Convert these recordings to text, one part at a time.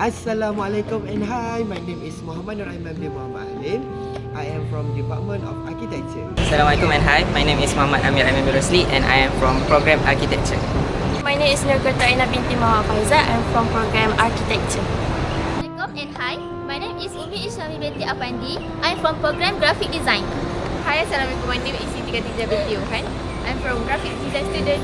Assalamualaikum and hi, my name is Muhammad Nur Aiman bin Muhammad Alim. I am from Department of Architecture. Assalamualaikum and hi, my name is Muhammad Amir Amin bin Rosli and I am from Program Architecture. My name is Nurgata Aina binti Muhammad Faiza. I am from Program Architecture. Assalamualaikum and hi, my name is Umi Islami binti Afandi. I am from Program Graphic Design. Hi, Assalamualaikum. My name is Siti Khadijah binti Johan. I'm from Graphic Design student.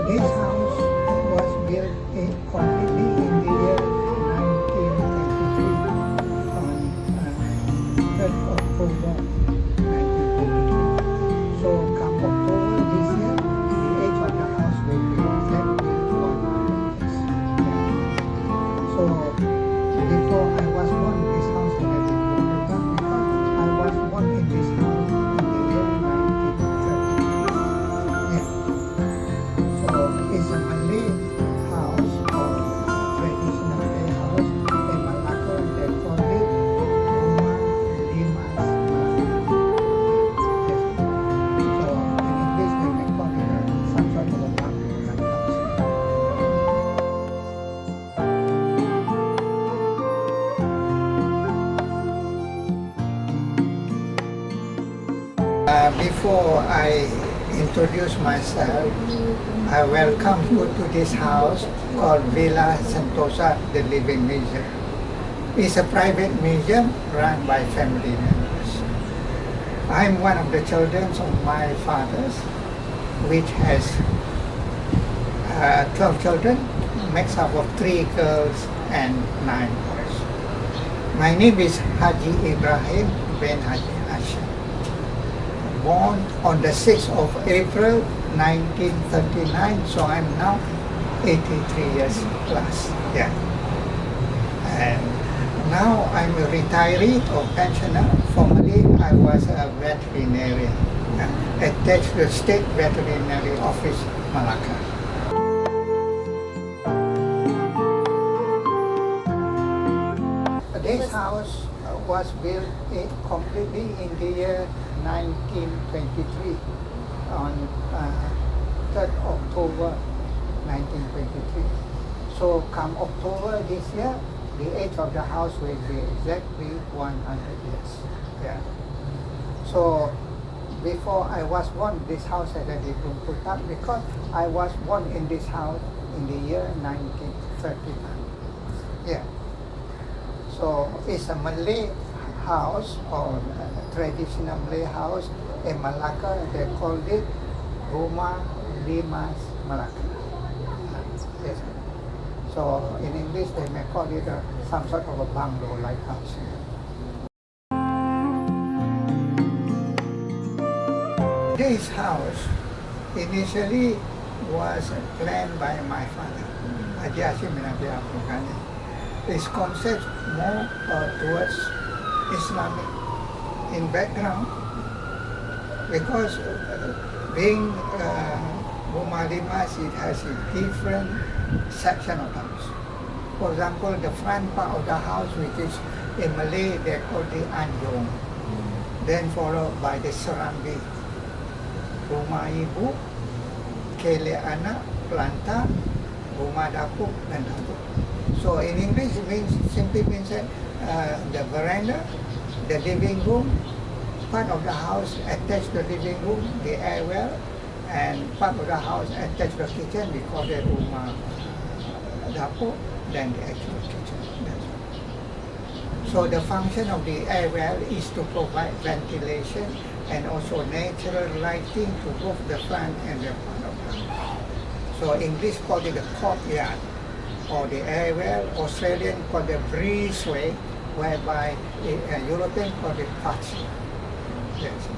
This house was built completely in the year 1923 on 3rd October 1923. So come October this year, the age of the house will be exactly 100 years. So before I was born, this house had been broken down because I was born in this house in the year 1930. Yeah. So it's a Malay house or traditional Malay house in Malacca. They call it Rumah Limas Malacca. Yes. So in English they may call it some sort of a bungalow like house. Before I introduce myself, I welcome you to this house called Villa Sentosa, the Living Museum. It's a private museum run by family members. I'm one of the children of my father's, which has 12 children, mixed up of 3 girls and 9 boys. My name is Haji Ibrahim bin Haji Hashim. Born on the 6th of April 1939, so I'm now 83 years plus. Yeah. And now I'm a retiree or pensioner. Formerly, I was a veterinarian attached to the State Veterinary Office, Malacca. This house was built completely in the year 1923 on 3rd October 1923. So come October this year, the age of the house will be exactly 100 years. Yeah. So before I was born, this house had already been put up because I was born in this house in the year 1939. Yeah. So it's a Malay house or traditional Malay house in Malacca. They called it Rumah Limas Malacca. Yes. So in English they may call it some sort of a bungalow-like house. This house initially was planned by my father, Haji Hashim bin Abi Afrikani. Its concept more towards Islamic in background because being Rumah Limas, it has a different section of house. For example, the front part of the house, which is in Malay, they call the Anjong. Then followed by the Serambi, Rumah Ibu, Kele Anak, Planta, Rumah Dapur, dan Dapur. So in English, it means, simply means that the veranda, the living room, part of the house attached to the living room, the air well, and part of the house attached to the kitchen, we call it Rumah Dapur, then the actual kitchen. That's all. So the function of the air well is to provide ventilation and also natural lighting to both the front and the front of the house. So English call it the courtyard or the air well, Australian call the breezeway, whereby European call it patio. Yes.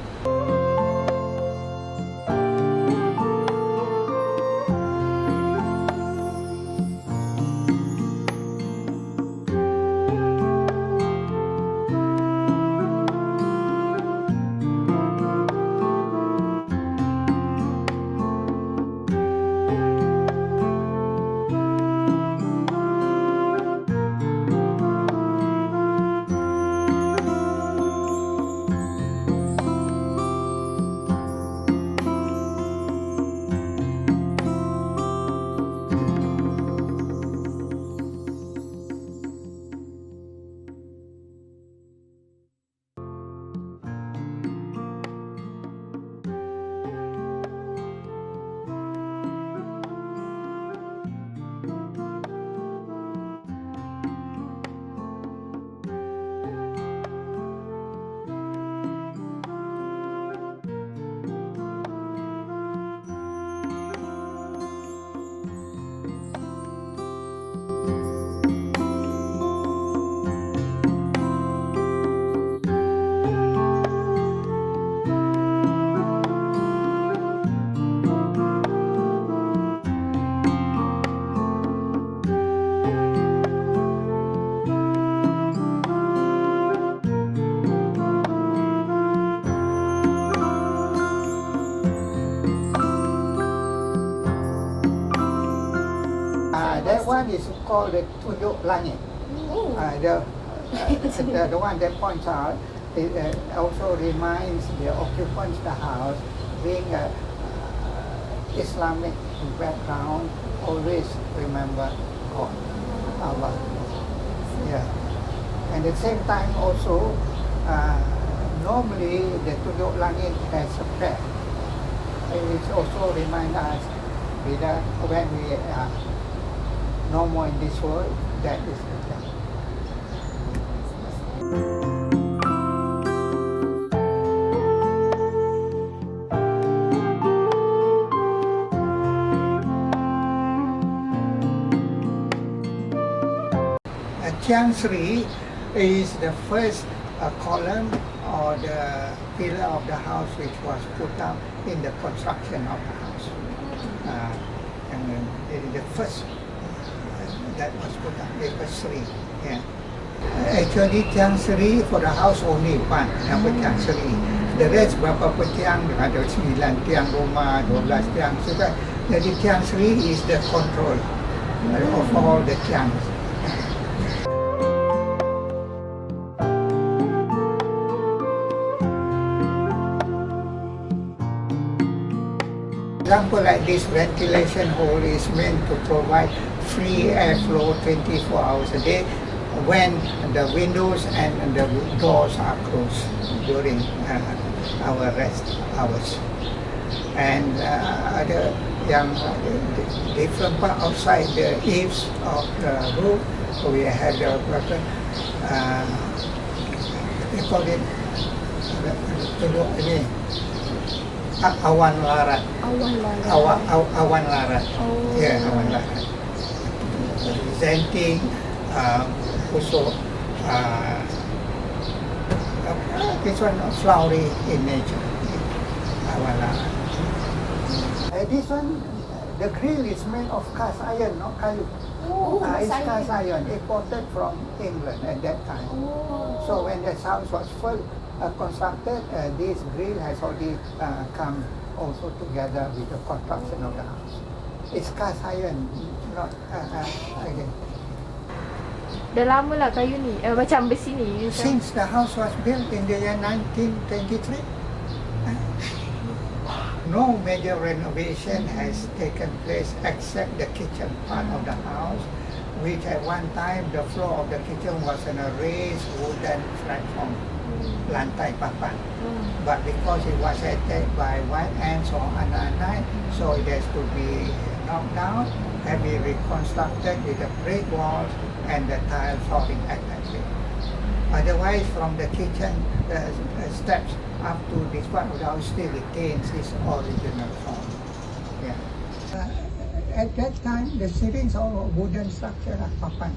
That one is called the tunjuk langit. The one that points out, it also reminds the occupants of the house, being a Islamic background, always remember God, Allah. Yeah. And at the same time also, normally the tunjuk langit has a prayer. It also reminds us that when we are no more in this world, that is the time. Tiang Sri is the first column or the pillar of the house which was put up in the construction of the house. And it is the first that was put up, the first Sri. Yeah. Actually, Tiang Sri for the house only one, nama Tiang Sri. The rest berapa tiang, ada 9 tiang rumah, 12 tiang. Jadi Tiang Sri is the control of all the tiangs. Example like this ventilation hole is meant to provide free airflow 24 hours a day when the windows and the doors are closed during our rest hours. And ada yang different part outside the eaves of the roof, we had they call it awan larat. Awan larat. Yeah, awan larat. Representing also this one flowery in nature. Awan larat. This one, the grill is made of cast iron, not kayu. It's cast iron, imported from England at that time. So when the house was first constructed, this grill has already come also together with the construction of the house. It's cast iron, not again. Dah lama lah kayu ni, macam besi ni. Since the house was built in the year 1923, no major renovation has taken place except the kitchen part of the house, which at one time the floor of the kitchen was on a raised wooden platform, lantai papan. But because it was attacked by white ants or anak-anak, so it has to be knocked down and be reconstructed with the brick walls and the tile flooring at that time. Otherwise, from the kitchen steps up to this part of the house still retains its original form. Yeah. At that time, the ceilings all wooden structure lah, papan.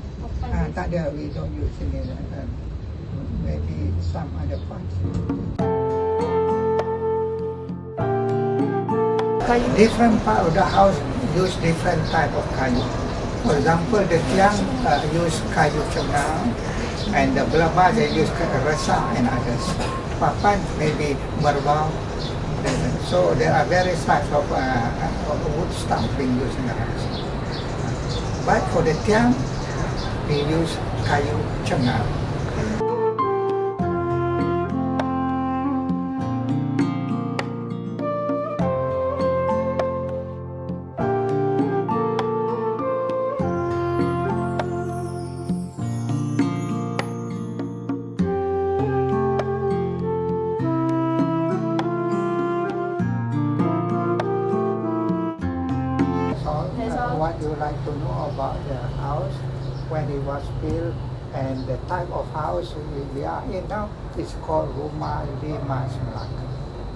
Tak ada, we don't use any, maybe some other parts. Different part of the house use different type of kayu. For example, the tiang use kayu cengang, and the belabah they use resah and others. Papan maybe merbau. So there are various types of wood stuff being used in the house. But for the tiang, we use kayu cengang. What you like to know about the house when it was built and the type of house we are in now is called Rumah Limas Melaka.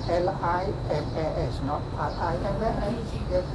Limas, not RIMAS. Yes.